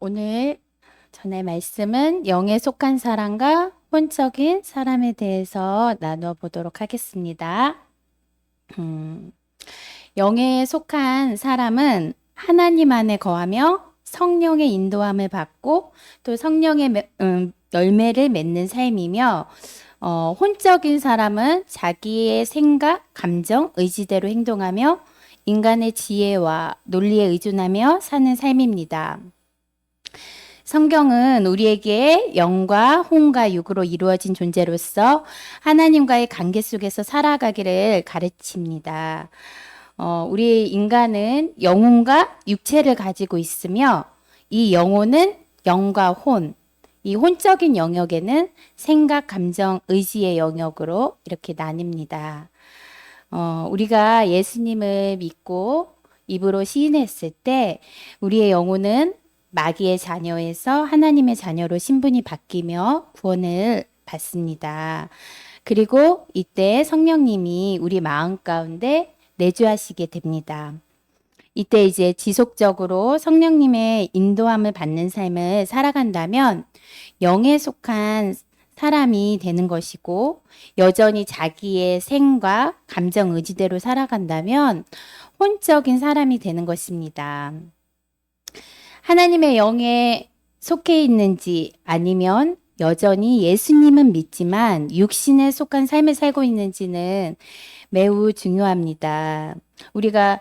오늘 전의 말씀은 영에 속한 사람과 혼적인 사람에 대해서 나누어 보도록 하겠습니다. 음, 영에 속한 사람은 하나님 안에 거하며 성령의 인도함을 받고 또 성령의 열매를 맺는 삶이며 혼적인 사람은 자기의 생각, 감정, 의지대로 행동하며 인간의 지혜와 논리에 의존하며 사는 삶입니다. 성경은 우리에게 영과 혼과 육으로 이루어진 존재로서 하나님과의 관계 속에서 살아가기를 가르칩니다. 우리 인간은 영혼과 육체를 가지고 있으며 이 영혼은 영과 혼, 이 혼적인 영역에는 생각, 감정, 의지의 영역으로 이렇게 나뉩니다. 우리가 예수님을 믿고 입으로 시인했을 때 우리의 영혼은 마귀의 자녀에서 하나님의 자녀로 신분이 바뀌며 구원을 받습니다. 그리고 이때 성령님이 우리 마음 가운데 내주하시게 됩니다. 이때 이제 지속적으로 성령님의 인도함을 받는 삶을 살아간다면 영에 속한 사람이 되는 것이고 여전히 자기의 생과 감정 의지대로 살아간다면 혼적인 사람이 되는 것입니다. 하나님의 영에 속해 있는지 아니면 여전히 예수님은 믿지만 육신에 속한 삶을 살고 있는지는 매우 중요합니다. 우리가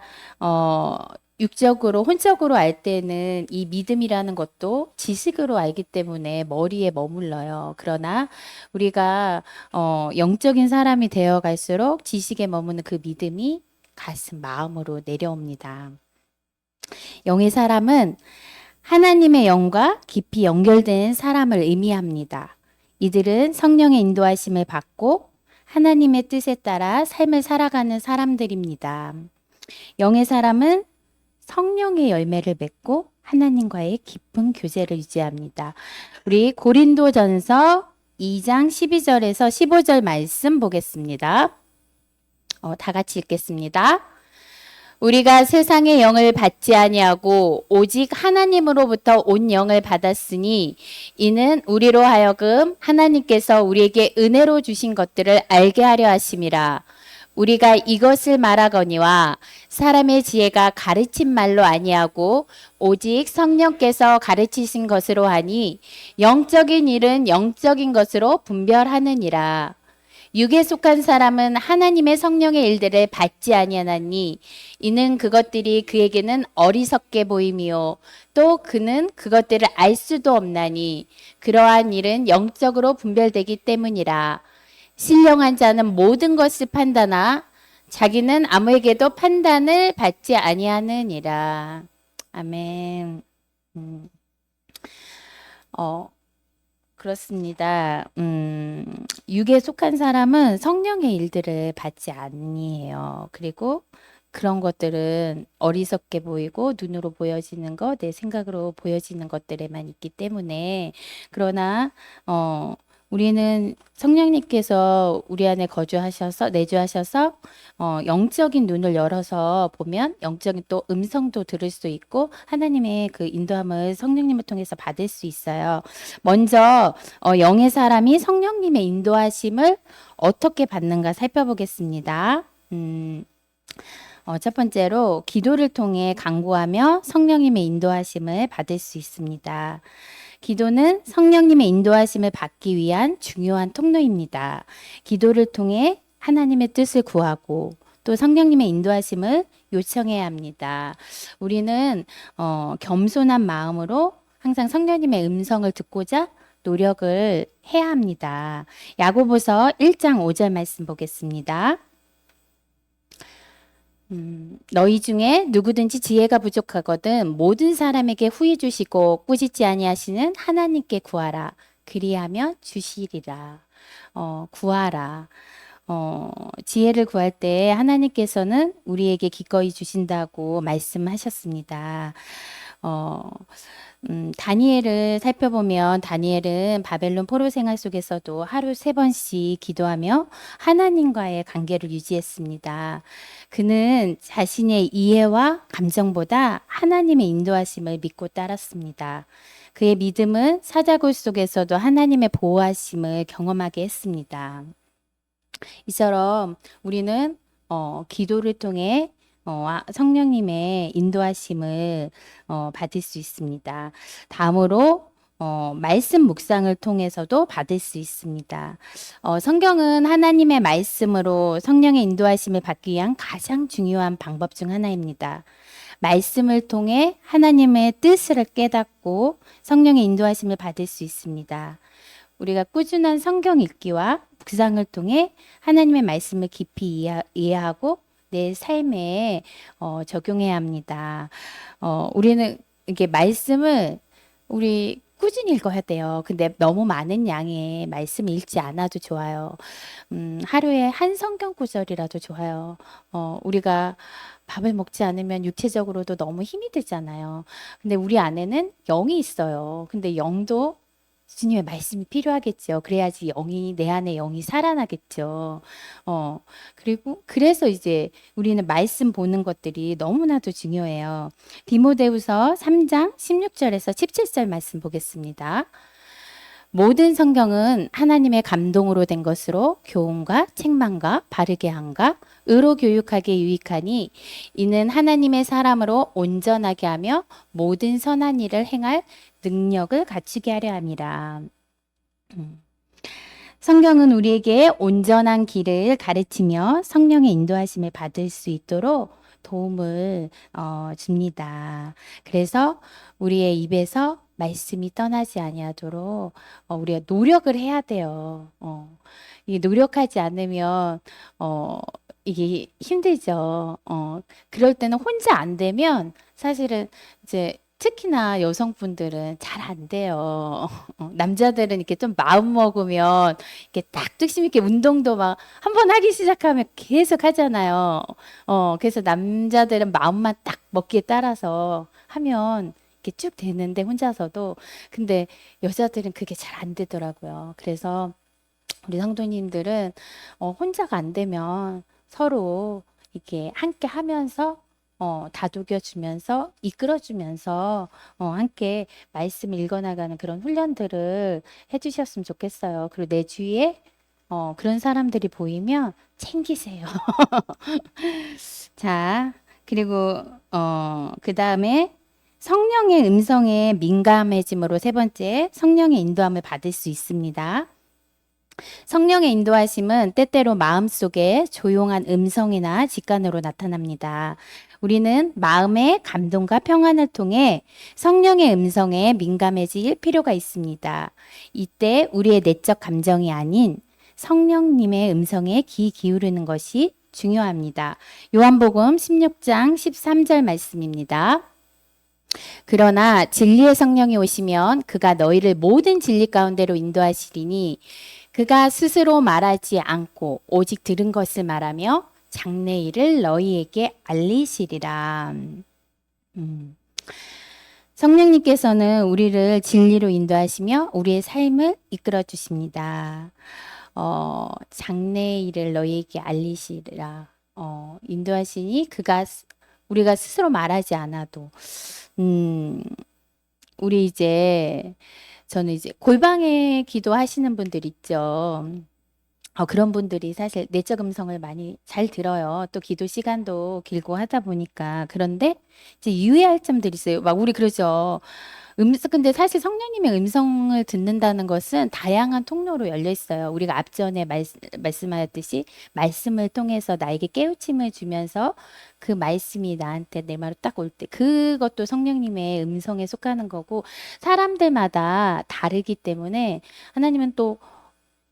육적으로 혼적으로 알 때는 이 믿음이라는 것도 지식으로 알기 때문에 머리에 머물러요. 그러나 우리가 영적인 사람이 되어 갈수록 지식에 머무는 그 믿음이 가슴 마음으로 내려옵니다. 영의 사람은 하나님의 영과 깊이 연결된 사람을 의미합니다. 이들은 성령의 인도하심을 받고 하나님의 뜻에 따라 삶을 살아가는 사람들입니다. 영의 사람은 성령의 열매를 맺고 하나님과의 깊은 교제를 유지합니다. 우리 고린도전서 2장 12절에서 15절 말씀 보겠습니다. 다 같이 읽겠습니다. 우리가 세상의 영을 받지 아니하고 오직 하나님으로부터 온 영을 받았으니 이는 우리로 하여금 하나님께서 우리에게 은혜로 주신 것들을 알게 하려 하심이라. 우리가 이것을 말하거니와 사람의 지혜가 가르친 말로 아니하고 오직 성령께서 가르치신 것으로 하니 영적인 일은 영적인 것으로 분별하느니라. 육에 속한 사람은 하나님의 성령의 일들을 받지 아니하나니 이는 그것들이 그에게는 어리석게 보임이요 또 그는 그것들을 알 수도 없나니 그러한 일은 영적으로 분별되기 때문이라. 신령한 자는 모든 것을 판단하 자기는 아무에게도 판단을 받지 아니하느니라. 아멘. 그렇습니다. 육에 속한 사람은 성령의 일들을 받지 아니해요. 그리고 그런 것들은 어리석게 보이고 눈으로 보여지는 것, 내 생각으로 보여지는 것들에만 있기 때문에 그러나 우리는 성령님께서 우리 안에 거주하셔서 내주하셔서 영적인 눈을 열어서 보면 영적인 또 음성도 들을 수 있고 하나님의 그 인도함을 성령님을 통해서 받을 수 있어요. 먼저 영의 사람이 성령님의 인도하심을 어떻게 받는가 살펴보겠습니다. 첫 번째로 기도를 통해 간구하며 성령님의 인도하심을 받을 수 있습니다. 기도는 성령님의 인도하심을 받기 위한 중요한 통로입니다. 기도를 통해 하나님의 뜻을 구하고 또 성령님의 인도하심을 요청해야 합니다. 우리는 겸손한 마음으로 항상 성령님의 음성을 듣고자 노력을 해야 합니다. 야고보서 1장 5절 말씀 보겠습니다. 너희 중에 누구든지 지혜가 부족하거든 모든 사람에게 후히 주시고 꾸짖지 아니하시는 하나님께 구하라. 그리하면 주시리라. 구하라. 지혜를 구할 때 하나님께서는 우리에게 기꺼이 주신다고 말씀하셨습니다. 어, 다니엘을 살펴보면 다니엘은 바벨론 포로 생활 속에서도 하루 3번씩 기도하며 하나님과의 관계를 유지했습니다. 그는 자신의 이해와 감정보다 하나님의 인도하심을 믿고 따랐습니다. 그의 믿음은 사자굴 속에서도 하나님의 보호하심을 경험하게 했습니다. 이처럼 우리는 기도를 통해 성령님의 인도하심을 받을 수 있습니다. 다음으로 말씀 묵상을 통해서도 받을 수 있습니다. 성경은 하나님의 말씀으로 성령의 인도하심을 받기 위한 가장 중요한 방법 중 하나입니다. 말씀을 통해 하나님의 뜻을 깨닫고 성령의 인도하심을 받을 수 있습니다. 우리가 꾸준한 성경 읽기와 묵상을 통해 하나님의 말씀을 깊이 이해하고 내 삶에 적용해야 합니다. 우리는 이게 말씀을 우리 꾸준히 읽어야 돼요. 근데 너무 많은 양의 말씀을 읽지 않아도 좋아요. 하루에 한 성경 구절이라도 좋아요. 우리가 밥을 먹지 않으면 육체적으로도 너무 힘이 들잖아요. 근데 우리 안에는 영이 있어요. 근데 영도 주님의 말씀이 필요하겠죠. 그래야지 내 안에 영이 살아나겠죠. 그리고 그래서 이제 우리는 말씀 보는 것들이 너무나도 중요해요. 디모데후서 3장 16절에서 17절 말씀 보겠습니다. 모든 성경은 하나님의 감동으로 된 것으로 교훈과 책망과 바르게 함과 의로 교육하기에 유익하니 이는 하나님의 사람으로 온전하게 하며 모든 선한 일을 행할 능력을 갖추게 하려 함이라. 성경은 우리에게 온전한 길을 가르치며 성령의 인도하심을 받을 수 있도록 도움을 줍니다. 그래서 우리의 입에서 말씀이 떠나지 아니하도록 우리가 노력을 해야 돼요. 이게 노력하지 않으면 이게 힘들죠. 그럴 때는 혼자 안 되면 사실은 이제 특히나 여성분들은 잘 안 돼요. 남자들은 이렇게 좀 마음 먹으면 이렇게 딱 뚝심 있게 운동도 막 한 번 하기 시작하면 계속 하잖아요. 그래서 남자들은 마음만 딱 먹기에 따라서 하면 이렇게 쭉 되는데 혼자서도 근데 여자들은 그게 잘 안 되더라고요. 그래서 우리 성도님들은 혼자가 안 되면 서로 이렇게 함께 하면서 다독여 주면서 이끌어 주면서 함께 말씀 읽어나가는 그런 훈련들을 해주셨으면 좋겠어요. 그리고 내 주위에 그런 사람들이 보이면 챙기세요. 자, 그리고 그 다음에 성령의 음성에 민감해짐으로 세 번째 성령의 인도함을 받을 수 있습니다. 성령의 인도하심은 때때로 마음속에 조용한 음성이나 직관으로 나타납니다. 우리는 마음의 감동과 평안을 통해 성령의 음성에 민감해질 필요가 있습니다. 이때 우리의 내적 감정이 아닌 성령님의 음성에 귀 기울이는 것이 중요합니다. 요한복음 16장 13절 말씀입니다. 그러나 진리의 성령이 오시면 그가 너희를 모든 진리 가운데로 인도하시리니 그가 스스로 말하지 않고 오직 들은 것을 말하며 장래일을 너희에게 알리시리라. 성령님께서는 우리를 진리로 인도하시며 우리의 삶을 이끌어 주십니다. 장래일을 너희에게 알리시리라. 인도하시니 우리가 스스로 말하지 않아도 우리 저는 이제 골방에 기도하시는 분들 있죠. 그런 분들이 사실 내적 음성을 많이 잘 들어요. 또 기도 시간도 길고 하다 보니까. 그런데 이제 유의할 점들이 있어요. 막 우리 그러죠. 근데 사실 성령님의 음성을 듣는다는 것은 다양한 통로로 열려 있어요. 우리가 앞전에 말씀하였듯이 말씀을 통해서 나에게 깨우침을 주면서 그 말씀이 나한테 내 말로 딱 올 때 그것도 성령님의 음성에 속하는 거고 사람들마다 다르기 때문에 하나님은 또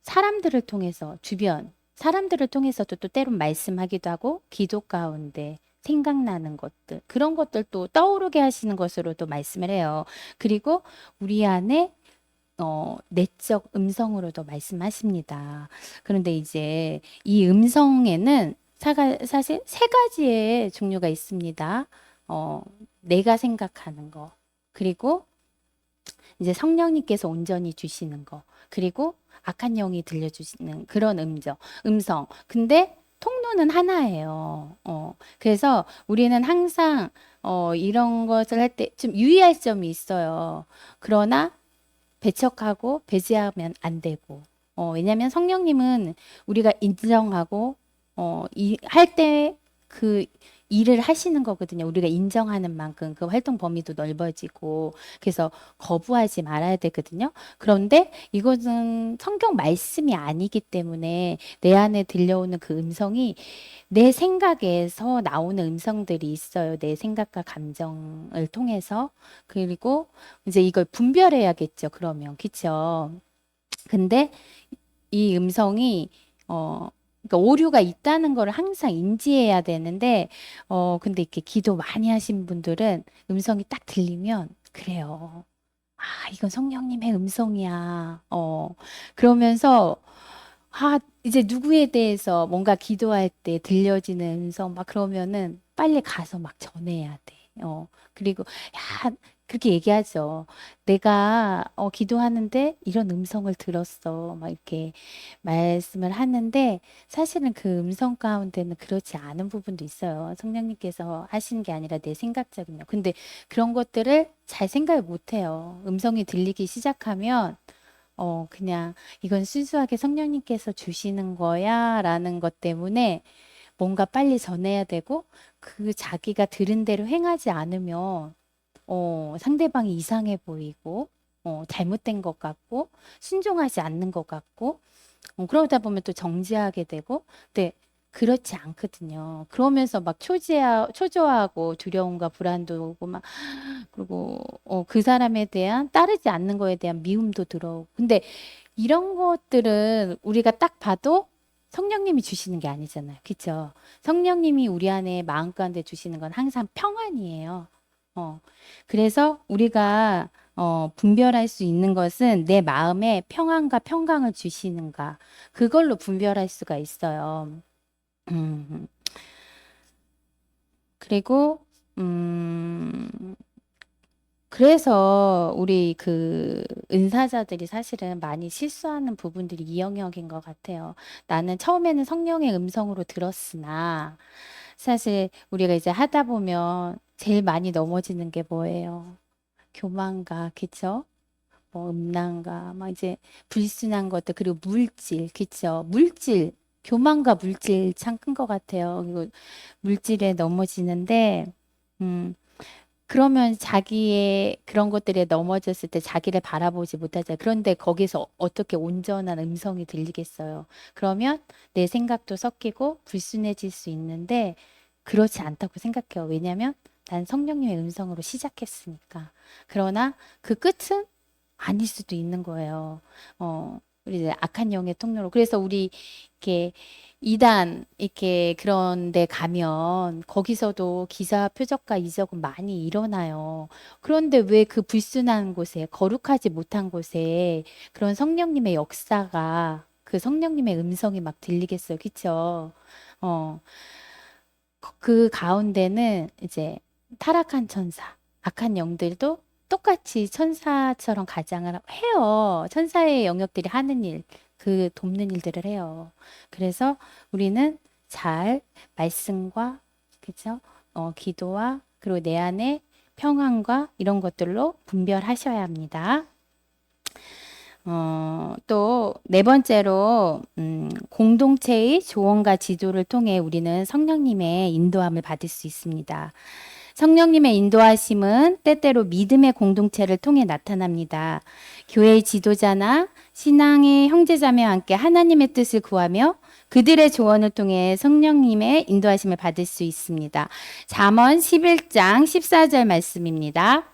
사람들을 통해서 주변 사람들을 통해서도 또 때론 말씀하기도 하고 기도 가운데 생각나는 것들 그런 것들도 떠오르게 하시는 것으로도 말씀을 해요. 그리고 우리 안에 내적 음성으로도 말씀하십니다. 그런데 이제 이 음성에는 사실 세 가지의 종류가 있습니다. 내가 생각하는 거, 그리고 이제 성령님께서 온전히 주시는 거. 그리고 악한 영이 들려주시는 그런 음성. 근데 통로는 하나예요. 그래서 우리는 항상 이런 것을 할 때 좀 유의할 점이 있어요. 그러나 배척하고 배제하면 안 되고. 왜냐면 성령님은 우리가 인정하고, 할 때 그 일을 하시는 거거든요. 우리가 인정하는 만큼 그 활동 범위도 넓어지고. 그래서 거부하지 말아야 되거든요. 그런데 이것은 성경 말씀이 아니기 때문에 내 안에 들려오는 그 음성이 내 생각에서 나오는 음성들이 있어요. 내 생각과 감정을 통해서. 그리고 이제 이걸 분별해야겠죠. 그러면. 그쵸? 근데 이 음성이 그러니까 오류가 있다는 걸 항상 인지해야 되는데 근데 이렇게 기도 많이 하신 분들은 음성이 딱 들리면 그래요. 아, 이건 성령님의 음성이야. 그러면서 이제 누구에 대해서 뭔가 기도할 때 들려지는 음성 막 그러면은 빨리 가서 막 전해야 돼. 그리고 야, 그렇게 얘기하죠. 내가 기도하는데 이런 음성을 들었어. 막 이렇게 말씀을 하는데 사실은 그 음성 가운데는 그렇지 않은 부분도 있어요. 성령님께서 하시는 게 아니라 내 생각적이면. 근데 그런 것들을 잘 생각을 못 해요. 음성이 들리기 시작하면 그냥 이건 순수하게 성령님께서 주시는 거야 라는 것 때문에 뭔가 빨리 전해야 되고 그 자기가 들은 대로 행하지 않으면 상대방이 이상해 보이고 잘못된 것 같고 순종하지 않는 것 같고 그러다 보면 또 정지하게 되고 근데 그렇지 않거든요. 그러면서 막 초조하고 두려움과 불안도 오고 막 그리고 그 사람에 대한 따르지 않는 거에 대한 미움도 들어오고 근데 이런 것들은 우리가 딱 봐도 성령님이 주시는 게 아니잖아요. 그렇죠? 성령님이 우리 안에 마음 가운데 주시는 건 항상 평안이에요. 어. 그래서 우리가 분별할 수 있는 것은 내 마음에 평안과 평강을 주시는가. 그걸로 분별할 수가 있어요. 음. 그리고 음, 그래서 우리 그 은사자들이 사실은 많이 실수하는 부분들이 이 영역인 것 같아요. 나는 처음에는 성령의 음성으로 들었으나 사실 우리가 이제 하다 보면 제일 많이 넘어지는 게 뭐예요? 교만과, 그쵸? 뭐 음란과, 막 이제 불순한 것들, 그리고 물질, 그쵸? 물질, 교만과 물질 참 큰 것 같아요. 그리고 물질에 넘어지는데, 음, 그러면 자기의 그런 것들에 넘어졌을 때 자기를 바라보지 못하잖아요. 그런데 거기서 어떻게 온전한 음성이 들리겠어요? 그러면 내 생각도 섞이고 불순해질 수 있는데 그렇지 않다고 생각해요. 왜냐하면 난 성령님의 음성으로 시작했으니까. 그러나 그 끝은 아닐 수도 있는 거예요. 우리 이제 악한 영의 통로로. 그래서 우리 이렇게 이단 이렇게 그런 데 가면 거기서도 기사 표적과 이적은 많이 일어나요. 그런데 왜 그 불순한 곳에 거룩하지 못한 곳에 그런 성령님의 역사가 그 성령님의 음성이 막 들리겠어요. 그쵸? 어, 그 가운데는 이제 타락한 천사, 악한 영들도 똑같이 천사처럼 가장을 해요. 천사의 영역들이 하는 일, 그 돕는 일들을 해요. 그래서 우리는 잘 말씀과 그죠? 기도와 그리고 내 안에 평안과 이런 것들로 분별하셔야 합니다. 또 네 번째로 공동체의 조언과 지도를 통해 우리는 성령님의 인도함을 받을 수 있습니다. 성령님의 인도하심은 때때로 믿음의 공동체를 통해 나타납니다. 교회의 지도자나 신앙의 형제자매와 함께 하나님의 뜻을 구하며 그들의 조언을 통해 성령님의 인도하심을 받을 수 있습니다. 잠언 11장 14절 말씀입니다.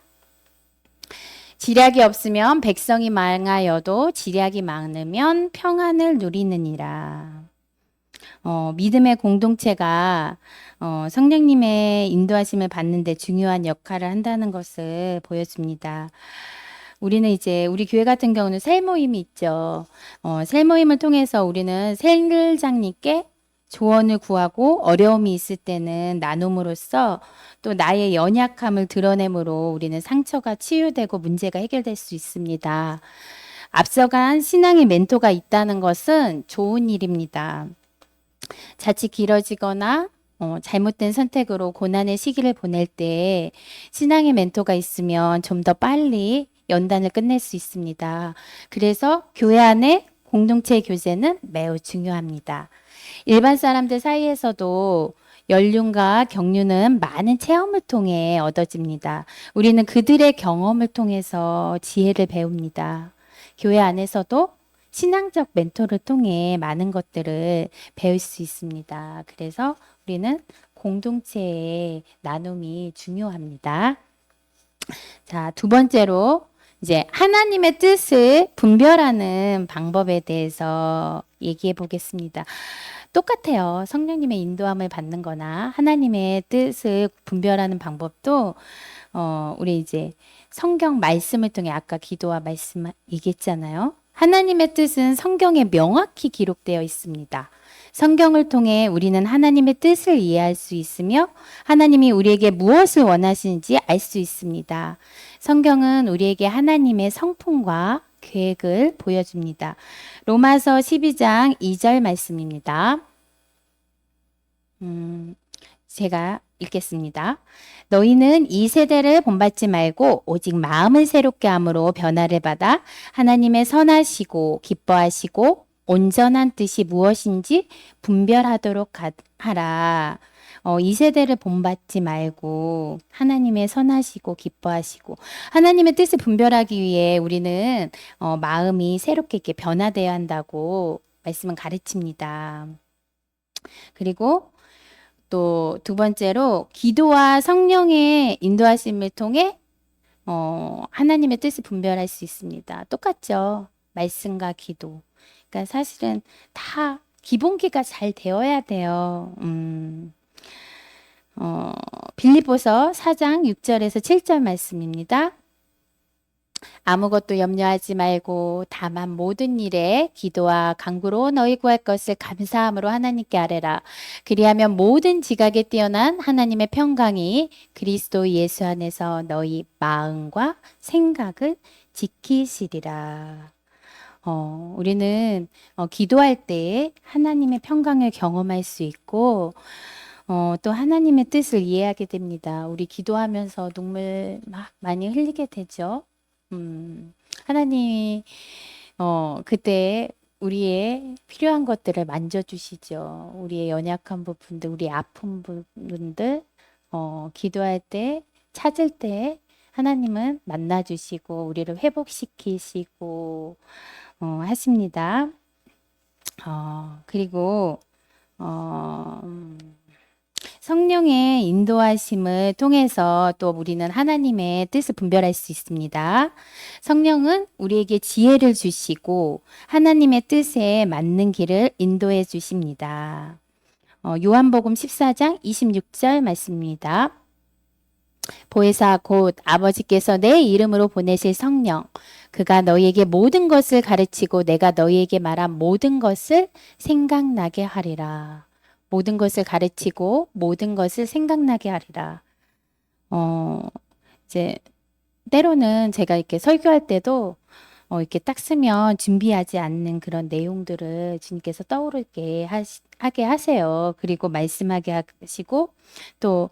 지략이 없으면 백성이 망하여도 지략이 많으면 평안을 누리느니라. 믿음의 공동체가 성령님의 인도하심을 받는데 중요한 역할을 한다는 것을 보여줍니다. 우리는 이제 우리 교회 같은 경우는 셀 모임이 있죠. 셀 모임을 통해서 우리는 셀장님께 조언을 구하고 어려움이 있을 때는 나눔으로써 또 나의 연약함을 드러내므로 우리는 상처가 치유되고 문제가 해결될 수 있습니다. 앞서간 신앙의 멘토가 있다는 것은 좋은 일입니다. 자칫 길어지거나 잘못된 선택으로 고난의 시기를 보낼 때 신앙의 멘토가 있으면 좀 더 빨리 연단을 끝낼 수 있습니다. 그래서 교회 안에 공동체 교제는 매우 중요합니다. 일반 사람들 사이에서도 연륜과 경륜은 많은 체험을 통해 얻어집니다. 우리는 그들의 경험을 통해서 지혜를 배웁니다. 교회 안에서도 신앙적 멘토를 통해 많은 것들을 배울 수 있습니다. 그래서 우리는 공동체의 나눔이 중요합니다. 자, 두 번째로 이제 하나님의 뜻을 분별하는 방법에 대해서 얘기해 보겠습니다. 똑같아요. 성령님의 인도함을 받는 거나 하나님의 뜻을 분별하는 방법도 우리 이제 성경 말씀을 통해 아까 기도와 말씀 얘기했잖아요. 하나님의 뜻은 성경에 명확히 기록되어 있습니다. 성경을 통해 우리는 하나님의 뜻을 이해할 수 있으며 하나님이 우리에게 무엇을 원하시는지 알 수 있습니다. 성경은 우리에게 하나님의 성품과 계획을 보여줍니다. 로마서 12장 2절 말씀입니다. 제가 읽겠습니다. 너희는 이 세대를 본받지 말고 오직 마음을 새롭게 함으로 변화를 받아 하나님의 선하시고 기뻐하시고 온전한 뜻이 무엇인지 분별하도록 하라. 이 세대를 본받지 말고 하나님의 선하시고 기뻐하시고 하나님의 뜻을 분별하기 위해 우리는 마음이 새롭게 이렇게 변화되어야 한다고 말씀은 가르칩니다. 그리고 또 두 번째로 기도와 성령의 인도하심을 통해 하나님의 뜻을 분별할 수 있습니다. 똑같죠. 말씀과 기도. 그러니까 사실은 다 기본기가 잘 되어야 돼요. 빌립보서 4장 6절에서 7절 말씀입니다. 아무것도 염려하지 말고 다만 모든 일에 기도와 간구로 너희 구할 것을 감사함으로 하나님께 아뢰라. 그리하면 모든 지각에 뛰어난 하나님의 평강이 그리스도 예수 안에서 너희 마음과 생각을 지키시리라. 우리는 기도할 때 하나님의 평강을 경험할 수 있고 또 하나님의 뜻을 이해하게 됩니다. 우리 기도하면서 눈물 막 많이 흘리게 되죠. 하나님이 그때 우리의 필요한 것들을 만져주시죠. 우리의 연약한 부분들, 우리 아픈 부분들 기도할 때, 찾을 때 하나님은 만나주시고 우리를 회복시키시고 하십니다. 그리고 성령의 인도하심을 통해서 또 우리는 하나님의 뜻을 분별할 수 있습니다. 성령은 우리에게 지혜를 주시고 하나님의 뜻에 맞는 길을 인도해 주십니다. 요한복음 14장 26절 말씀입니다. 보혜사 곧 아버지께서 내 이름으로 보내실 성령 그가 너희에게 모든 것을 가르치고 내가 너희에게 말한 모든 것을 생각나게 하리라. 모든 것을 가르치고 모든 것을 생각나게 하리라. 이제 때로는 제가 이렇게 설교할 때도 이렇게 딱 쓰면 준비하지 않는 그런 내용들을 주님께서 떠오르게 하게 하세요. 그리고 말씀하게 하시고 또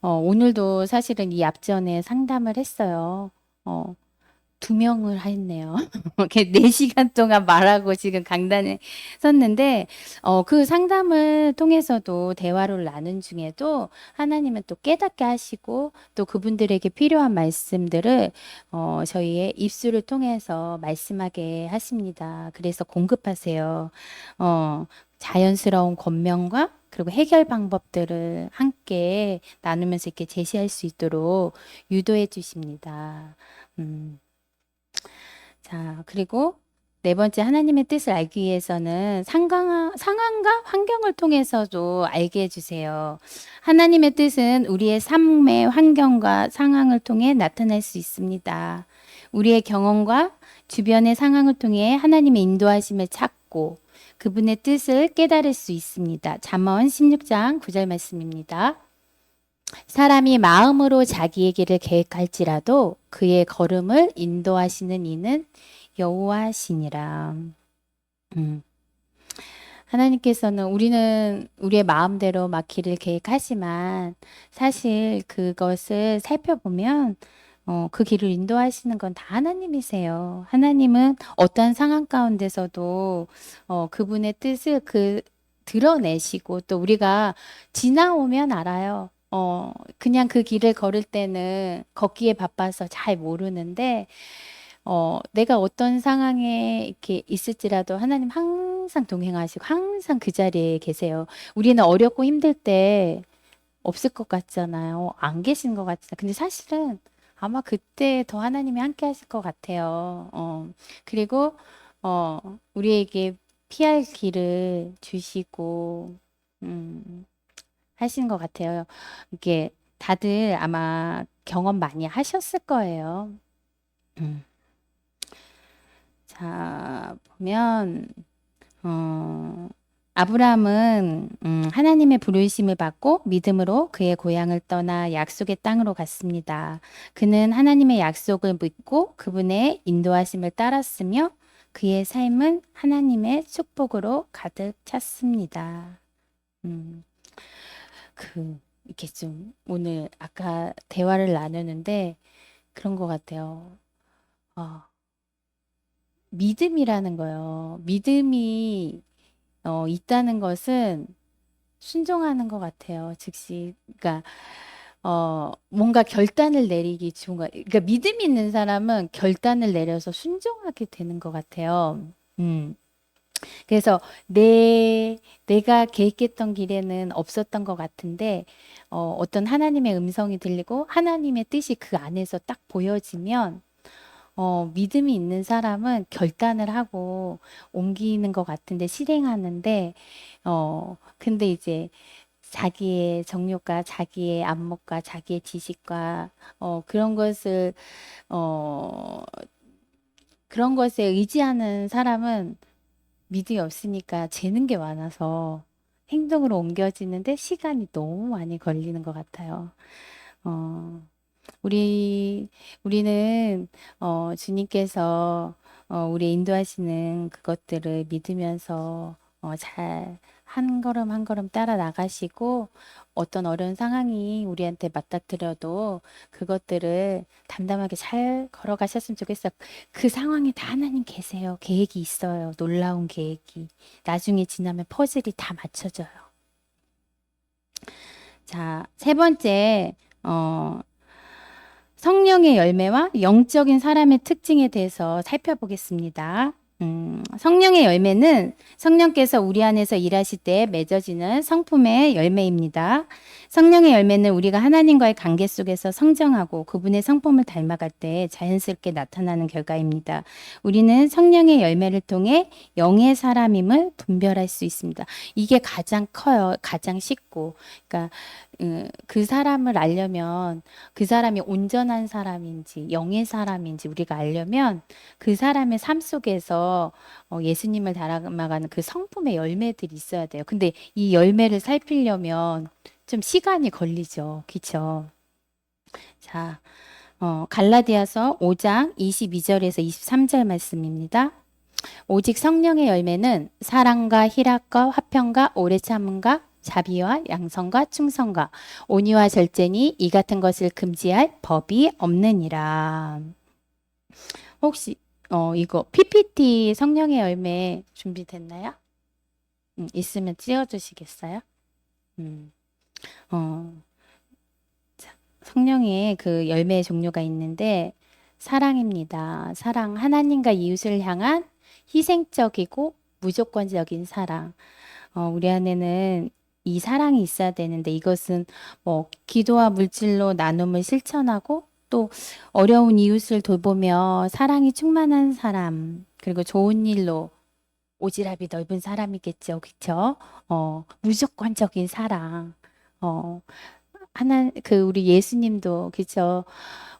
오늘도 사실은 이 앞전에 상담을 했어요. 2명을 했네요. 이렇게 4시간 동안 말하고 지금 강단에 섰는데, 그 상담을 통해서도 대화를 나눈 중에도 하나님은 또 깨닫게 하시고, 또 그분들에게 필요한 말씀들을, 저희의 입술을 통해서 말씀하게 하십니다. 그래서 공급하세요. 자연스러운 권면과 그리고 해결 방법들을 함께 나누면서 이렇게 제시할 수 있도록 유도해 주십니다. 자, 그리고 네 번째 하나님의 뜻을 알기 위해서는 상황과 환경을 통해서도 알게 해주세요. 하나님의 뜻은 우리의 삶의 환경과 상황을 통해 나타날 수 있습니다. 우리의 경험과 주변의 상황을 통해 하나님의 인도하심을 찾고 받고 그분의 뜻을 깨달을 수 있습니다. 잠언 16장 9절 말씀입니다. 사람이 마음으로 자기의 길을 계획할지라도 그의 걸음을 인도하시는 이는 여호와시니라. 하나님께서는 우리는 우리의 마음대로 막 길을 계획하지만 사실 그것을 살펴보면 그 길을 인도하시는 건 다 하나님이세요. 하나님은 어떠한 상황 가운데서도 그분의 뜻을 드러내시고 또 우리가 지나오면 알아요. 그냥 그 길을 걸을 때는 걷기에 바빠서 잘 모르는데 내가 어떤 상황에 이렇게 있을지라도 하나님 항상 동행하시고 항상 그 자리에 계세요. 우리는 어렵고 힘들 때 없을 것 같잖아요. 안 계신 것 같잖아요. 근데 사실은 아마 그때 더 하나님이 함께 하실 것 같아요. 그리고, 우리에게 피할 길을 주시고, 하시는 것 같아요. 이게 다들 아마 경험 많이 하셨을 거예요. 음. 자, 보면, 어, 아브라함은 하나님의 부르심을 받고 믿음으로 그의 고향을 떠나 약속의 땅으로 갔습니다. 그는 하나님의 약속을 믿고 그분의 인도하심을 따랐으며 그의 삶은 하나님의 축복으로 가득 찼습니다. 음, 이렇게 좀 오늘 아까 대화를 나누는데 그런 것 같아요. 어, 믿음이라는 거요. 믿음이 있다는 것은 순종하는 것 같아요. 즉시, 그러니까, 뭔가 결단을 내리기 좋은 거. 그러니까 믿음 있는 사람은 결단을 내려서 순종하게 되는 것 같아요. 음. 그래서 내가 계획했던 길에는 없었던 것 같은데, 어떤 하나님의 음성이 들리고 하나님의 뜻이 그 안에서 딱 보여지면 믿음이 있는 사람은 결단을 하고 옮기는 것 같은데 실행하는데, 근데 이제 자기의 정욕과 자기의 안목과 자기의 지식과, 그런 어, 그런 것에 의지하는 사람은 믿음이 없으니까 재는 게 많아서 행동으로 옮겨지는데 시간이 너무 많이 걸리는 것 같아요. 어, 우리는 주님께서 우리 인도하시는 그것들을 믿으면서 잘 한 걸음 한 걸음 따라 나가시고 어떤 어려운 상황이 우리한테 맞닥뜨려도 그것들을 담담하게 잘 걸어가셨으면 좋겠어요. 그 상황에 다 하나님 계세요. 계획이 있어요. 놀라운 계획이. 나중에 지나면 퍼즐이 다 맞춰져요. 자, 세 번째, 어, 성령의 열매와 영적인 사람의 특징에 대해서 살펴보겠습니다. 성령의 열매는 성령께서 우리 안에서 일하실 때 맺어지는 성품의 열매입니다. 성령의 열매는 우리가 하나님과의 관계 속에서 성장하고 그분의 성품을 닮아갈 때 자연스럽게 나타나는 결과입니다. 우리는 성령의 열매를 통해 영의 사람임을 분별할 수 있습니다. 이게 가장 커요. 가장 쉽고. 그러니까 그 사람을 알려면 그 사람이 온전한 사람인지 영의 사람인지 우리가 알려면 그 사람의 삶 속에서 예수님을 닮아가는 그 성품의 열매들이 있어야 돼요. 근데 이 열매를 살피려면 좀 시간이 걸리죠. 그쵸? 자, 갈라디아서 5장 22절에서 23절 말씀입니다. 오직 성령의 열매는 사랑과 희락과 화평과 오래 참음과 자비와 양선과 충성과 온유와 절제니 이 같은 것을 금지할 법이 없느니라. 혹시 이거 PPT 성령의 열매 준비됐나요? 있으면 띄워주시겠어요? 음, 어, 자, 성령의 그 열매의 종류가 있는데 사랑입니다. 사랑, 하나님과 이웃을 향한 희생적이고 무조건적인 사랑. 우리 안에는 이 사랑이 있어야 되는데 이것은 뭐 기도와 물질로 나눔을 실천하고 또 어려운 이웃을 돌보며 사랑이 충만한 사람 그리고 좋은 일로 오지랖이 넓은 사람이겠죠. 그쵸? 무조건적인 사랑. 어, 우리 예수님도, 그쵸?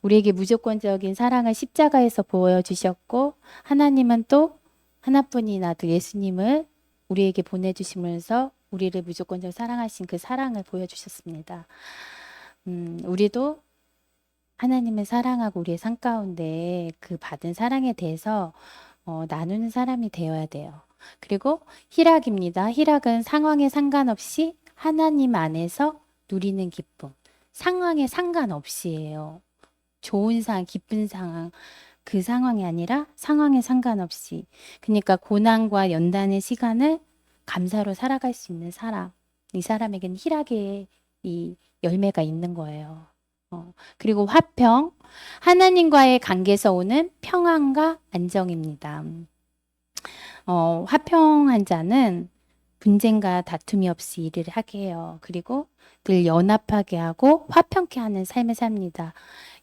우리에게 무조건적인 사랑을 십자가에서 보여주셨고, 하나님은 또 하나뿐인 아들 예수님을 우리에게 보내주시면서 우리를 무조건적으로 사랑하신 그 사랑을 보여주셨습니다. 우리도 하나님을 사랑하고 우리의 삶 가운데 그 받은 사랑에 대해서 나누는 사람이 되어야 돼요. 그리고 희락입니다. 희락은 상황에 상관없이 하나님 안에서 누리는 기쁨. 상황에 상관없이예요. 좋은 상황, 기쁜 상황, 그 상황이 아니라 상황에 상관없이. 그러니까 고난과 연단의 시간을 감사로 살아갈 수 있는 사람. 이 사람에게는 희락의 이 열매가 있는 거예요. 그리고 화평. 하나님과의 관계에서 오는 평안과 안정입니다. 화평한 자는 분쟁과 다툼이 없이 일을 하게 해요. 그리고 늘 연합하게 하고 화평케 하는 삶을 삽니다.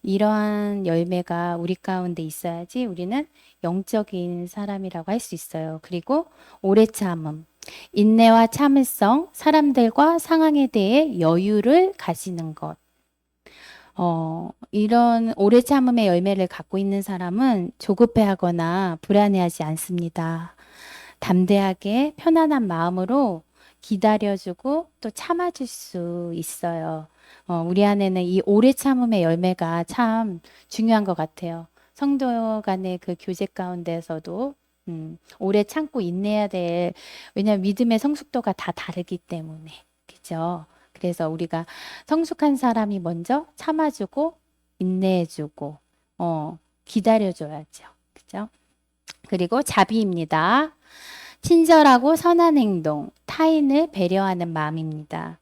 이러한 열매가 우리 가운데 있어야지 우리는 영적인 사람이라고 할 수 있어요. 그리고 오래 참음, 인내와 참을성, 사람들과 상황에 대해 여유를 가지는 것. 이런 오래 참음의 열매를 갖고 있는 사람은 조급해하거나 불안해하지 않습니다. 담대하게 편안한 마음으로 기다려주고 또 참아줄 수 있어요. 우리 안에는 이 오래 참음의 열매가 참 중요한 것 같아요. 성도 간의 그 교제 가운데서도 오래 참고 인내해야 될, 왜냐하면 믿음의 성숙도가 다 다르기 때문에. 그죠? 그래서 우리가 성숙한 사람이 먼저 참아주고 인내해주고 기다려줘야죠. 그죠? 그리고 자비입니다. 친절하고 선한 행동, 타인을 배려하는 마음입니다.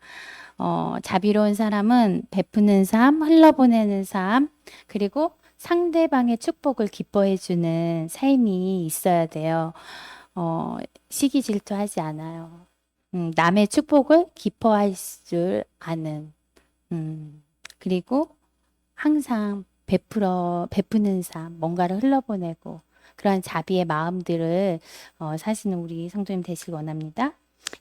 자비로운 사람은 베푸는 삶, 흘러보내는 삶, 그리고 상대방의 축복을 기뻐해주는 삶이 있어야 돼요. 시기 질투하지 않아요. 남의 축복을 기뻐할 줄 아는, 그리고 항상 베푸는 삶, 뭔가를 흘러보내고, 그러한 자비의 마음들을 사시는 우리 성도님 되시길 원합니다.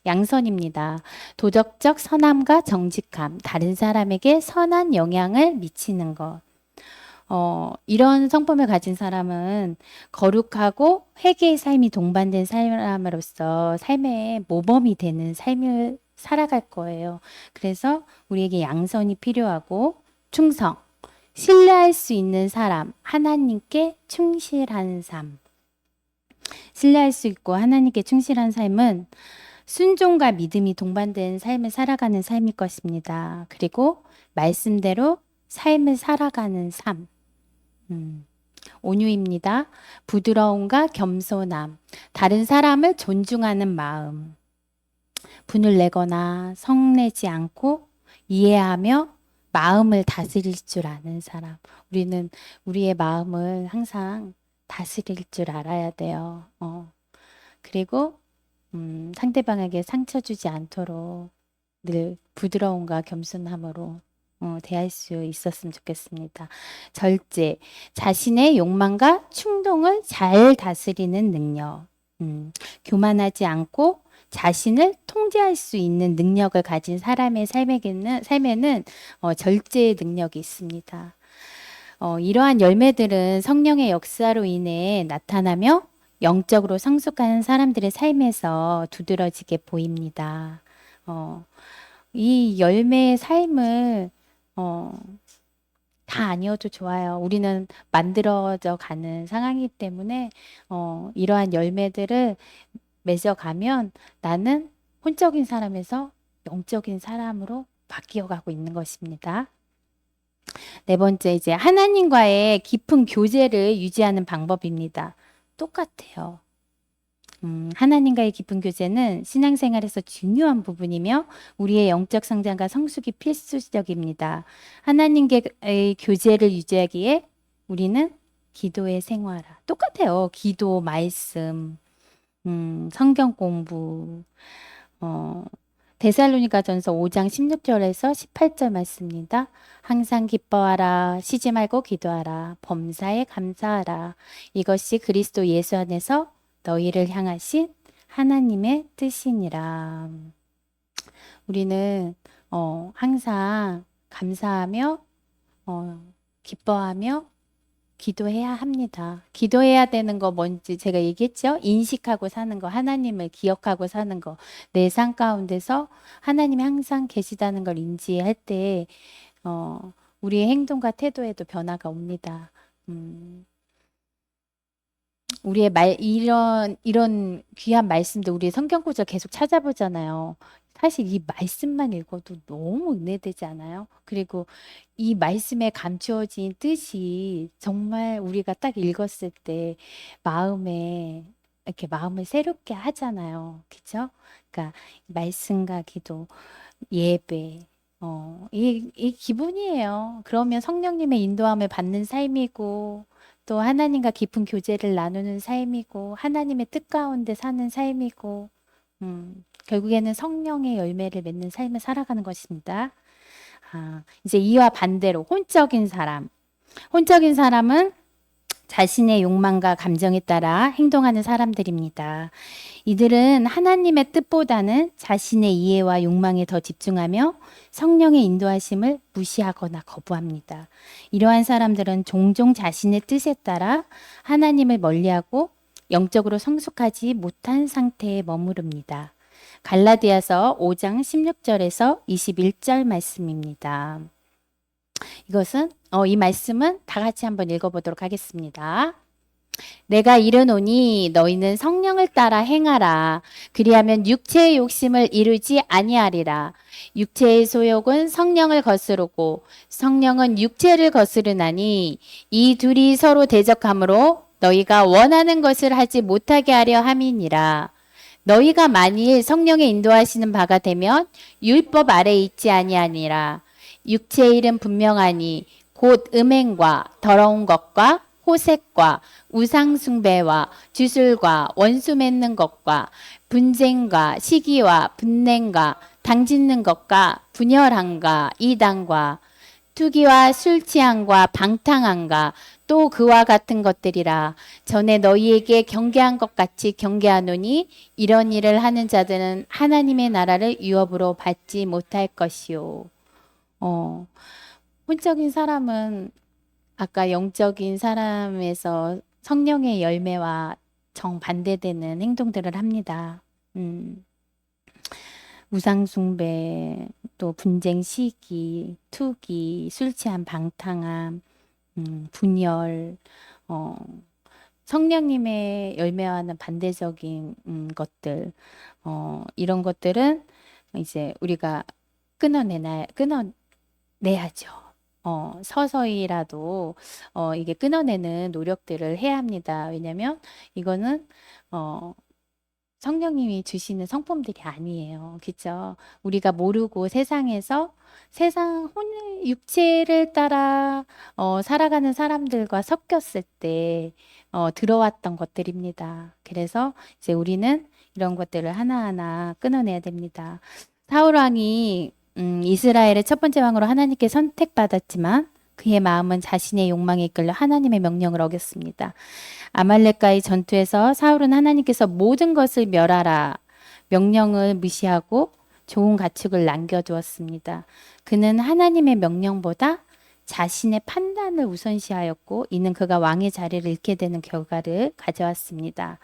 양선입니다. 도덕적 선함과 정직함, 다른 사람에게 선한 영향을 미치는 것. 이런 성품을 가진 사람은 거룩하고 회개의 삶이 동반된 사람으로서 삶의 모범이 되는 삶을 살아갈 거예요. 그래서 우리에게 양선이 필요하고 충성, 신뢰할 수 있는 사람, 하나님께 충실한 삶. 신뢰할 수 있고 하나님께 충실한 삶은 순종과 믿음이 동반된 삶을 살아가는 삶일 것입니다. 그리고 말씀대로 삶을 살아가는 삶. 온유입니다. 부드러움과 겸손함, 다른 사람을 존중하는 마음, 분을 내거나 성내지 않고 이해하며 마음을 다스릴 줄 아는 사람. 우리는 우리의 마음을 항상 다스릴 줄 알아야 돼요. 그리고 상대방에게 상처 주지 않도록 늘 부드러움과 겸손함으로 대할 수 있었으면 좋겠습니다. 절제, 자신의 욕망과 충동을 잘 다스리는 능력. 교만하지 않고 자신을 통제할 수 있는 능력을 가진 사람의 삶에는 절제의 능력이 있습니다. 이러한 열매들은 성령의 역사로 인해 나타나며 영적으로 성숙한 사람들의 삶에서 두드러지게 보입니다. 이 열매의 삶을 다 아니어도 좋아요. 우리는 만들어져 가는 상황이기 때문에 이러한 열매들을 맺어가면 나는 혼적인 사람에서 영적인 사람으로 바뀌어가고 있는 것입니다. 네 번째, 이제 하나님과의 깊은 교제를 유지하는 방법입니다. 똑같아요. 하나님과의 깊은 교제는 신앙생활에서 중요한 부분이며 우리의 영적 성장과 성숙이 필수적입니다. 하나님과의 교제를 유지하기에 우리는 기도의 생활화. 똑같아요. 기도, 말씀, 성경 공부, 데살로니가전서 5장 16절에서 18절 말씀입니다. 항상 기뻐하라, 쉬지 말고 기도하라, 범사에 감사하라. 이것이 그리스도 예수 안에서 너희를 향하신 하나님의 뜻이니라. 우리는 항상 감사하며 기뻐하며 기도해야 합니다. 기도해야 되는 거 뭔지 제가 얘기했죠? 인식하고 사는 거, 하나님을 기억하고 사는 거, 내 삶 가운데서 하나님이 항상 계시다는 걸 인지할 때, 우리의 행동과 태도에도 변화가 옵니다. 음, 우리의 이런 귀한 말씀도 우리 성경 구절 계속 찾아보잖아요. 사실 이 말씀만 읽어도 너무 은혜되지 않아요? 그리고 이 말씀에 감추어진 뜻이 정말 우리가 딱 읽었을 때 마음에 이렇게 마음을 새롭게 하잖아요. 그죠? 그러니까 말씀과 기도, 예배, 이 기분이에요. 그러면 성령님의 인도함을 받는 삶이고, 또 하나님과 깊은 교제를 나누는 삶이고, 하나님의 뜻 가운데 사는 삶이고, 결국에는 성령의 열매를 맺는 삶을 살아가는 것입니다. 이제 이와 반대로 혼적인 사람. 혼적인 사람은 자신의 욕망과 감정에 따라 행동하는 사람들입니다. 이들은 하나님의 뜻보다는 자신의 이해와 욕망에 더 집중하며 성령의 인도하심을 무시하거나 거부합니다. 이러한 사람들은 종종 자신의 뜻에 따라 하나님을 멀리하고 영적으로 성숙하지 못한 상태에 머무릅니다. 갈라디아서 5장 16절에서 21절 말씀입니다. 이것은 이 말씀은 다 같이 한번 읽어보도록 하겠습니다. 내가 이르노니 너희는 성령을 따라 행하라. 그리하면 육체의 욕심을 이루지 아니하리라. 육체의 소욕은 성령을 거스르고 성령은 육체를 거스르나니 이 둘이 서로 대적하므로 너희가 원하는 것을 하지 못하게 하려 함이니라. 너희가 만일 성령의 인도하시는 바가 되면 율법 아래에 있지 아니하니라. 육체의 일은 분명하니 곧 음행과 더러운 것과 호색과 우상숭배와 주술과 원수 맺는 것과 분쟁과 시기와 분냉과 당짓는 것과 분열함과 이단과 투기와 술 취함과 방탕함과 또 그와 같은 것들이라. 전에 너희에게 경계한 것 같이 경계하노니 이런 일을 하는 자들은 하나님의 나라를 유업으로 받지 못할 것이요. 혼적인 사람은 아까 영적인 사람에서 성령의 열매와 정반대되는 행동들을 합니다. 우상숭배, 또 분쟁, 시기, 투기, 술 취한 방탕함, 분열, 어, 성령님의 열매와는 반대적인 것들, 이런 것들은 이제 우리가 끊어내야죠. 서서히라도 이게 끊어내는 노력들을 해야 합니다. 왜냐면 이거는 어, 성령님이 주시는 성품들이 아니에요. 그죠? 우리가 모르고 세상에서 육체를 따라 살아가는 사람들과 섞였을 때 들어왔던 것들입니다. 그래서 이제 우리는 이런 것들을 하나하나 끊어내야 됩니다. 사울 왕이 이스라엘의 첫 번째 왕으로 하나님께 선택받았지만 그의 마음은 자신의 욕망에 이끌려 하나님의 명령을 어겼습니다. 아말렉과의 전투에서 사울은 하나님께서 모든 것을 멸하라 명령을 무시하고 좋은 가축을 남겨두었습니다. 그는 하나님의 명령보다 자신의 판단을 우선시하였고 이는 그가 왕의 자리를 잃게 되는 결과를 가져왔습니다.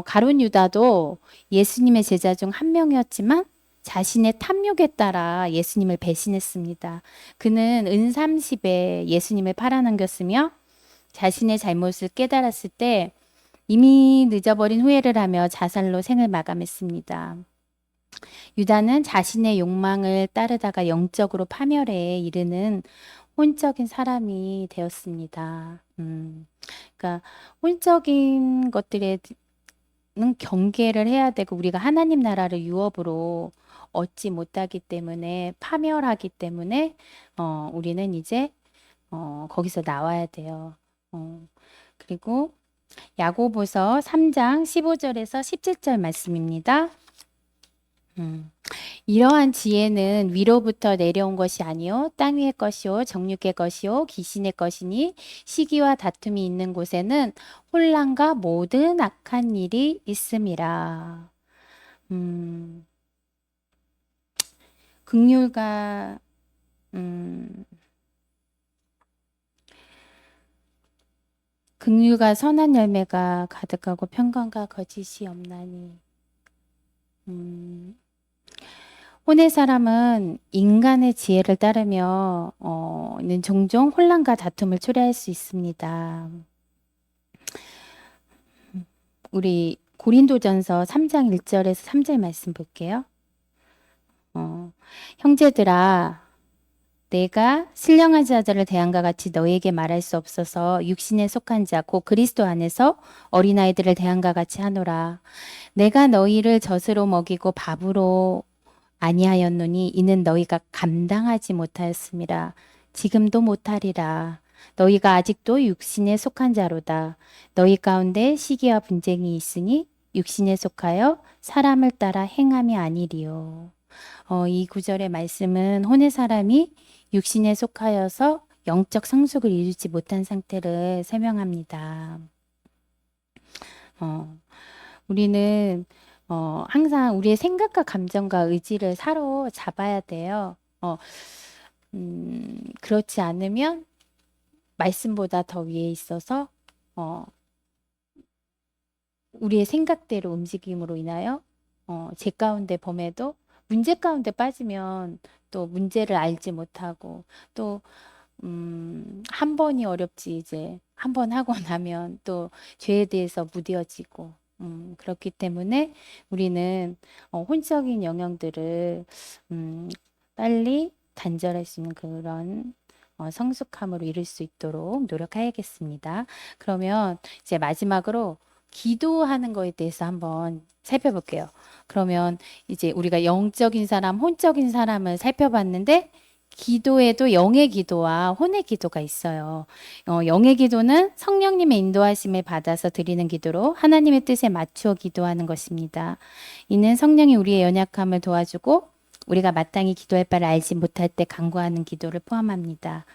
가룟 유다도 예수님의 제자 중 한 명이었지만 자신의 탐욕에 따라 예수님을 배신했습니다. 그는 은30에 예수님을 팔아넘겼으며 자신의 잘못을 깨달았을 때 이미 늦어버린 후회를 하며 자살로 생을 마감했습니다. 유다는 자신의 욕망을 따르다가 영적으로 파멸에 이르는 혼적인 사람이 되었습니다. 그러니까 혼적인 것들에 경계를 해야 되고 우리가 하나님 나라를 유업으로 얻지 못하기 때문에 파멸하기 때문에 우리는 이제 거기서 나와야 돼요. 그리고 야고보서 3장 15절에서 17절 말씀입니다. 이러한 지혜는 위로부터 내려온 것이 아니요 땅 위의 것이요 정육의 것이요 귀신의 것이니 시기와 다툼이 있는 곳에는 혼란과 모든 악한 일이 있음이라. 긍휼과 음, 긍휼과 선한 열매가 가득하고 평강과 거짓이 없나니. 음, 혼의 사람은 인간의 지혜를 따르며 는 종종 혼란과 다툼을 초래할 수 있습니다. 우리 고린도전서 3장 1절에서 3절 말씀 볼게요. 형제들아, 내가 신령한 자들을 대한과 같이 너에게 말할 수 없어서 육신에 속한 자, 곧 그리스도 안에서 어린아이들을 대한과 같이 하노라. 내가 너희를 젖으로 먹이고 밥으로 아니하였노니 이는 너희가 감당하지 못하였음이라. 지금도 못하리라. 너희가 아직도 육신에 속한 자로다. 너희 가운데 시기와 분쟁이 있으니 육신에 속하여 사람을 따라 행함이 아니리요. 이 구절의 말씀은 혼의 사람이 육신에 속하여서 영적 성숙을 이루지 못한 상태를 설명합니다. 우리는 항상 우리의 생각과 감정과 의지를 사로잡아야 돼요. 그렇지 않으면 말씀보다 더 위에 있어서 우리의 생각대로 움직임으로 인하여 제 가운데 범해도 문제 가운데 빠지면 또 문제를 알지 못하고 또 한 번이 어렵지 이제 한 번 하고 나면 또 죄에 대해서 무뎌지고 그렇기 때문에 우리는 혼적인 영역들을 빨리 단절할 수 있는 그런 성숙함으로 이룰 수 있도록 노력해야겠습니다. 그러면 이제 마지막으로 기도하는 거에 대해서 한번 살펴볼게요. 그러면 이제 우리가 영적인 사람, 혼적인 사람을 살펴봤는데 기도에도 영의 기도와 혼의 기도가 있어요. 영의 기도는 성령님의 인도하심을 받아서 드리는 기도로 하나님의 뜻에 맞추어 기도하는 것입니다. 이는 성령이 우리의 연약함을 도와주고 우리가 마땅히 기도할 바를 알지 못할 때 간구하는 기도를 포함합니다.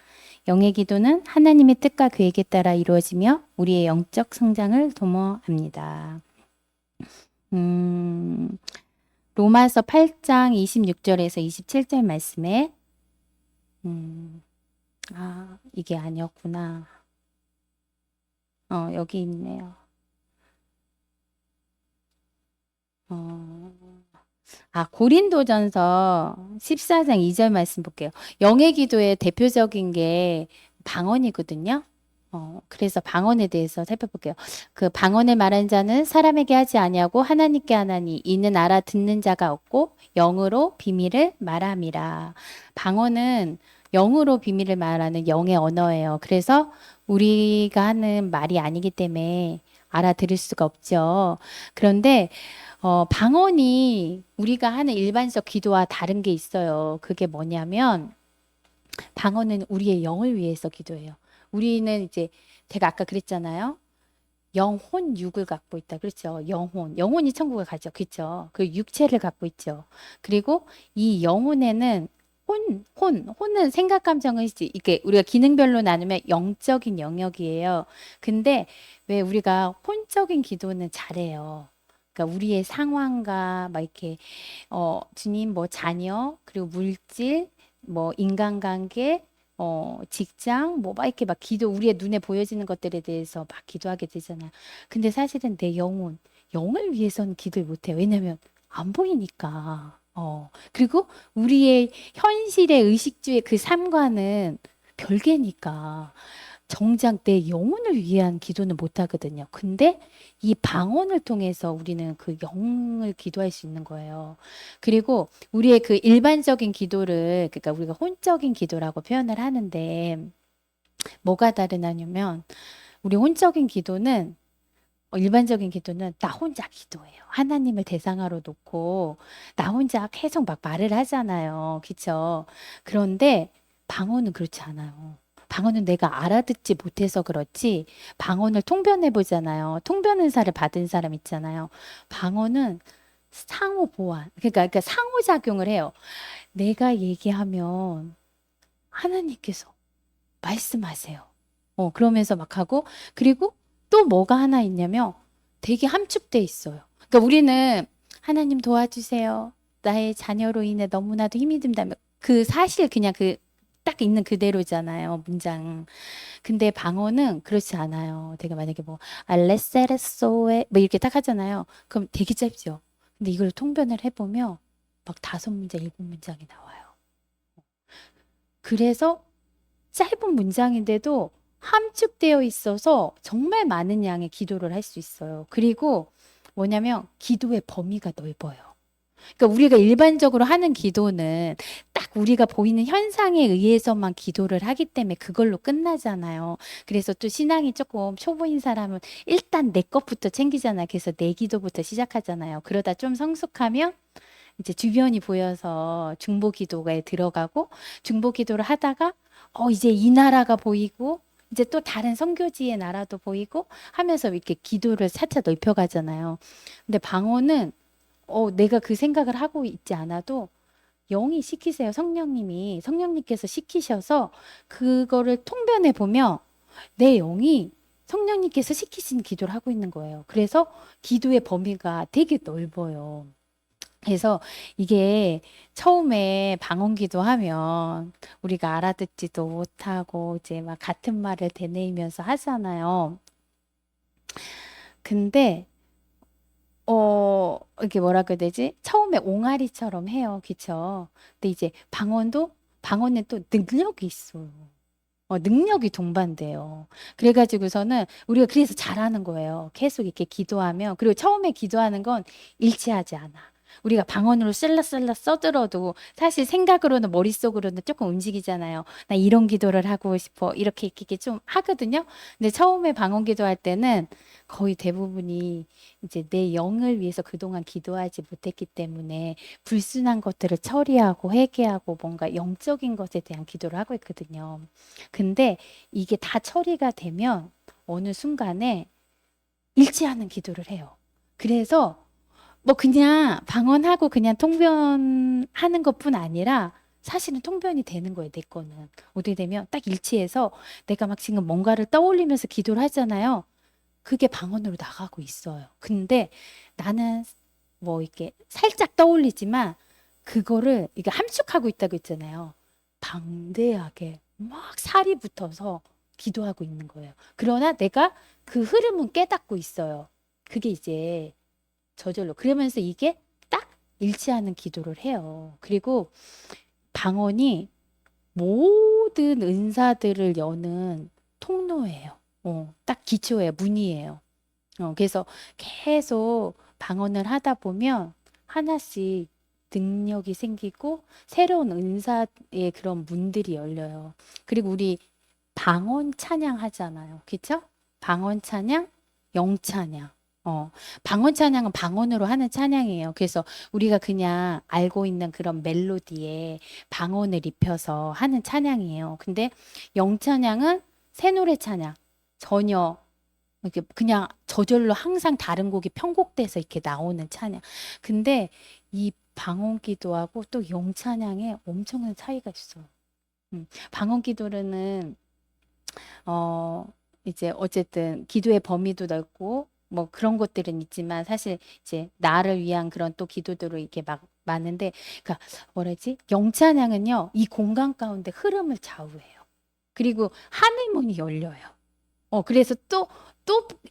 영의 기도는 하나님의 뜻과 계획에 따라 이루어지며 우리의 영적 성장을 도모합니다. 로마서 8장 26절에서 27절 말씀에 이게 아니었구나. 여기 있네요. 고린도전서 14장 2절 말씀 볼게요. 영의 기도의 대표적인 게 방언이거든요. 그래서 방언에 대해서 살펴볼게요. 그 방언을 말한 자는 사람에게 하지 아니하고 하나님께 하나니 이는 알아듣는 자가 없고 영으로 비밀을 말함이라. 방언은 영으로 비밀을 말하는 영의 언어예요. 그래서 우리가 하는 말이 아니기 때문에 알아들을 수가 없죠. 그런데 방언이 우리가 하는 일반적 기도와 다른 게 있어요. 그게 뭐냐면 방언은 우리의 영을 위해서 기도해요. 우리는 이제 제가 아까 그랬잖아요. 영혼 육을 갖고 있다. 그렇죠. 영혼이 천국을 가죠. 그렇죠. 그 육체를 갖고 있죠. 그리고 이 영혼에는 혼은 생각 감정은 이게 우리가 기능별로 나누면 영적인 영역이에요. 근데 왜 우리가 혼적인 기도는 잘해요. 그러니까 우리의 상황과 막 이렇게 주님 뭐 자녀 그리고 물질 뭐 인간관계 직장 뭐 막 이렇게 막 기도 우리의 눈에 보여지는 것들에 대해서 막 기도하게 되잖아요. 근데 사실은 내 영을 위해서는 기도를 못 해요. 왜냐면 안 보이니까. 그리고 우리의 현실의 의식주의 그 삶과는 별개니까. 정작 내 영혼을 위한 기도는 못 하거든요. 근데 이 방언을 통해서 우리는 그 영을 기도할 수 있는 거예요. 그리고 우리의 그 일반적인 기도를, 그러니까 우리가 혼적인 기도라고 표현을 하는데, 뭐가 다르냐면, 우리 혼적인 기도는, 일반적인 기도는 나 혼자 기도해요. 하나님을 대상으로 놓고, 나 혼자 계속 막 말을 하잖아요. 그쵸? 그런데 방언은 그렇지 않아요. 방언은 내가 알아듣지 못해서 그렇지 방언을 통변해 보잖아요. 통변 은사를 받은 사람 있잖아요. 방언은 상호 보완. 그러니까 상호작용을 해요. 내가 얘기하면 하나님께서 말씀하세요. 그러면서 막 하고 그리고 또 뭐가 하나 있냐면 되게 함축돼 있어요. 그러니까 우리는 하나님 도와주세요. 나의 자녀로 인해 너무나도 힘이 든다면 그 사실 그냥 그 딱 있는 그대로잖아요, 문장. 근데 방언은 그렇지 않아요. 내가 만약에 뭐 알레세레소에 뭐 이렇게 딱 하잖아요. 그럼 되게 짧죠. 근데 이걸 통변을 해보면 막 5문장, 7문장이 나와요. 그래서 짧은 문장인데도 함축되어 있어서 정말 많은 양의 기도를 할 수 있어요. 그리고 뭐냐면 기도의 범위가 넓어요. 그러니까 우리가 일반적으로 하는 기도는 딱 우리가 보이는 현상에 의해서만 기도를 하기 때문에 그걸로 끝나잖아요. 그래서 또 신앙이 조금 초보인 사람은 일단 내 것부터 챙기잖아요. 그래서 내 기도부터 시작하잖아요. 그러다 좀 성숙하면 이제 주변이 보여서 중보 기도에 들어가고 중보 기도를 하다가 이제 이 나라가 보이고 이제 또 다른 선교지의 나라도 보이고 하면서 이렇게 기도를 차차 넓혀가잖아요. 근데 방언은 내가 그 생각을 하고 있지 않아도 영이 시키세요. 성령님께서 시키셔서 그거를 통변해 보면 내 영이 성령님께서 시키신 기도를 하고 있는 거예요. 그래서 기도의 범위가 되게 넓어요. 그래서 이게 처음에 방언 기도하면 우리가 알아듣지도 못하고 이제 막 같은 말을 되뇌이면서 하잖아요. 근데 이게 뭐라고 해야 되지? 처음에 옹알이처럼 해요. 그쵸? 근데 이제 방언은 또 능력이 있어요. 능력이 동반돼요. 그래가지고서는 우리가 그래서 잘하는 거예요. 계속 이렇게 기도하면. 그리고 처음에 기도하는 건 일치하지 않아. 우리가 방언으로 셀라셀라 써들어도 사실 생각으로는 머릿속으로는 조금 움직이잖아요. 나 이런 기도를 하고 싶어. 이렇게 좀 하거든요. 근데 처음에 방언 기도할 때는 거의 대부분이 이제 내 영을 위해서 그동안 기도하지 못했기 때문에 불순한 것들을 처리하고 회개하고 뭔가 영적인 것에 대한 기도를 하고 있거든요. 근데 이게 다 처리가 되면 어느 순간에 일치하는 기도를 해요. 그래서 뭐 그냥 방언하고 그냥 통변하는 것뿐 아니라 사실은 통변이 되는 거예요, 내 거는. 어떻게 되면 딱 일치해서 내가 막 지금 뭔가를 떠올리면서 기도를 하잖아요. 그게 방언으로 나가고 있어요. 근데 나는 뭐 이렇게 살짝 떠올리지만 그거를 이게 함축하고 있다고 했잖아요. 방대하게 막 살이 붙어서 기도하고 있는 거예요. 그러나 내가 그 흐름은 깨닫고 있어요. 그게 이제 저절로. 그러면서 이게 딱 일치하는 기도를 해요. 그리고 방언이 모든 은사들을 여는 통로예요. 딱 기초예요. 문이에요. 그래서 계속 방언을 하다 보면 하나씩 능력이 생기고 새로운 은사의 그런 문들이 열려요. 그리고 우리 방언 찬양 하잖아요. 그쵸? 방언 찬양, 영 찬양. 방언 찬양은 방언으로 하는 찬양이에요. 그래서 우리가 그냥 알고 있는 그런 멜로디에 방언을 입혀서 하는 찬양이에요. 근데 영 찬양은 새 노래 찬양. 전혀 이렇게 그냥 저절로 항상 다른 곡이 편곡돼서 이렇게 나오는 찬양. 근데 이 방언 기도하고 또 영 찬양에 엄청난 차이가 있어요. 방언 기도는 어, 이제 어쨌든 기도의 범위도 넓고 뭐 그런 것들은 있지만 사실 이제 나를 위한 그런 또 기도들을 이렇게 막 많은데 그러니까 뭐라지? 영찬양은요. 이 공간 가운데 흐름을 좌우해요. 그리고 하늘 문이 열려요. 그래서 또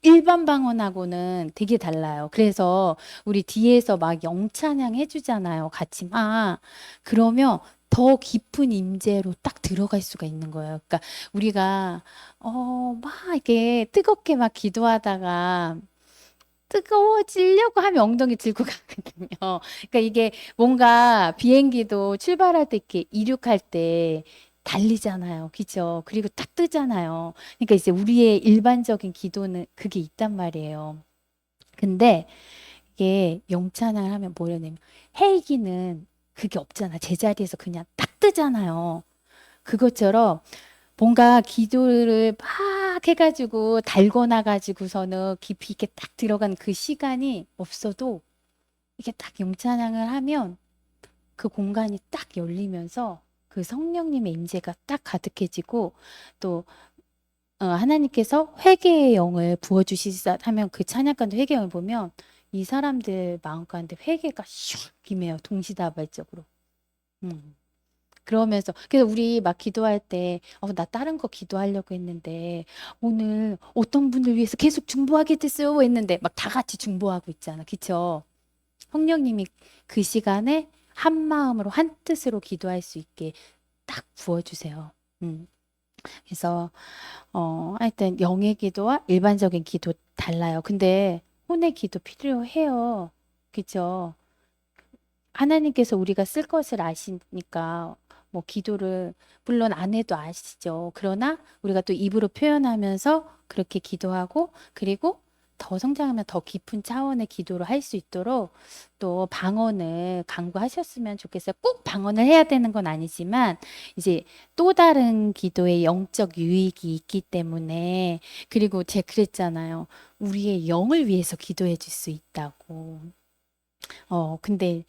일반 방언하고는 되게 달라요. 그래서 우리 뒤에서 막 영찬양 해주잖아요. 같이 막. 그러면 더 깊은 임재로 딱 들어갈 수가 있는 거예요. 그러니까 우리가, 막 이렇게 뜨겁게 막 기도하다가 뜨거워지려고 하면 엉덩이 들고 가거든요. 그러니까 이게 뭔가 비행기도 출발할 때 이렇게 이륙할 때 달리잖아요. 그죠? 그리고 딱 뜨잖아요. 그러니까 이제 우리의 일반적인 기도는 그게 있단 말이에요. 근데 이게 영찬을 하면 뭐냐면 헬기는 그게 없잖아. 제자리에서 그냥 딱 뜨잖아요. 그것처럼 뭔가 기도를 막 해가지고 달고나 가지고서는 깊이 있게 딱 들어간 그 시간이 없어도 이게 딱 영찬양을 하면 그 공간이 딱 열리면서 그 성령님의 임재가 딱 가득해지고 또 하나님께서 회개의 영을 부어주시사 하면 그 찬양가도 회개의 영을 보면 이 사람들 마음 가운데 회개가 슉 임해요. 동시다발적으로. 음. 그러면서 그래서 우리 막 기도할 때 나 다른 거 기도하려고 했는데 오늘 어떤 분을 위해서 계속 중보하게 됐어요 했는데 막 다 같이 중보하고 있잖아. 그쵸? 성령님이 그 시간에 한 마음으로 한 뜻으로 기도할 수 있게 딱 부어주세요. 음. 그래서 하여튼 영의 기도와 일반적인 기도 달라요. 근데 혼의 기도 필요해요. 그죠? 하나님께서 우리가 쓸 것을 아시니까 뭐 기도를 물론 안 해도 아시죠. 그러나 우리가 또 입으로 표현하면서 그렇게 기도하고 그리고 더 성장하면 더 깊은 차원의 기도를 할 수 있도록 또 방언을 강구하셨으면 좋겠어요. 꼭 방언을 해야 되는 건 아니지만 이제 또 다른 기도의 영적 유익이 있기 때문에 그리고 제가 그랬잖아요. 우리의 영을 위해서 기도해 줄 수 있다고. 근데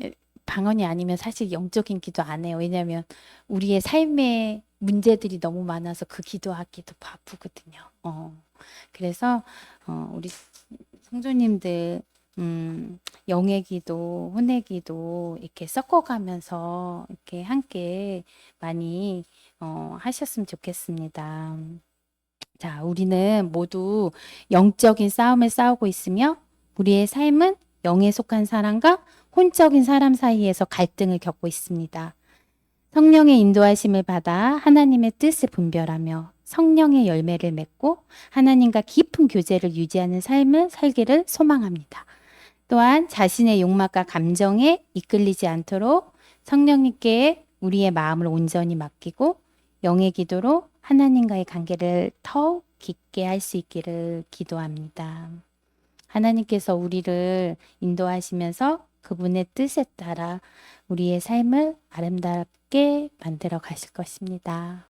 에, 방언이 아니면 사실 영적인 기도 안 해요. 왜냐하면 우리의 삶에 문제들이 너무 많아서 그 기도하기도 바쁘거든요. 그래서 우리 성도님들 영의 기도, 혼의 기도 이렇게 섞어가면서 이렇게 함께 많이 하셨으면 좋겠습니다. 자, 우리는 모두 영적인 싸움을 싸우고 있으며 우리의 삶은 영에 속한 사람과 혼적인 사람 사이에서 갈등을 겪고 있습니다. 성령의 인도하심을 받아 하나님의 뜻을 분별하며 성령의 열매를 맺고 하나님과 깊은 교제를 유지하는 삶을 살기를 소망합니다. 또한 자신의 욕망과 감정에 이끌리지 않도록 성령님께 우리의 마음을 온전히 맡기고 영의 기도로 하나님과의 관계를 더욱 깊게 할 수 있기를 기도합니다. 하나님께서 우리를 인도하시면서 그분의 뜻에 따라 우리의 삶을 아름답게 만들어 가실 것입니다.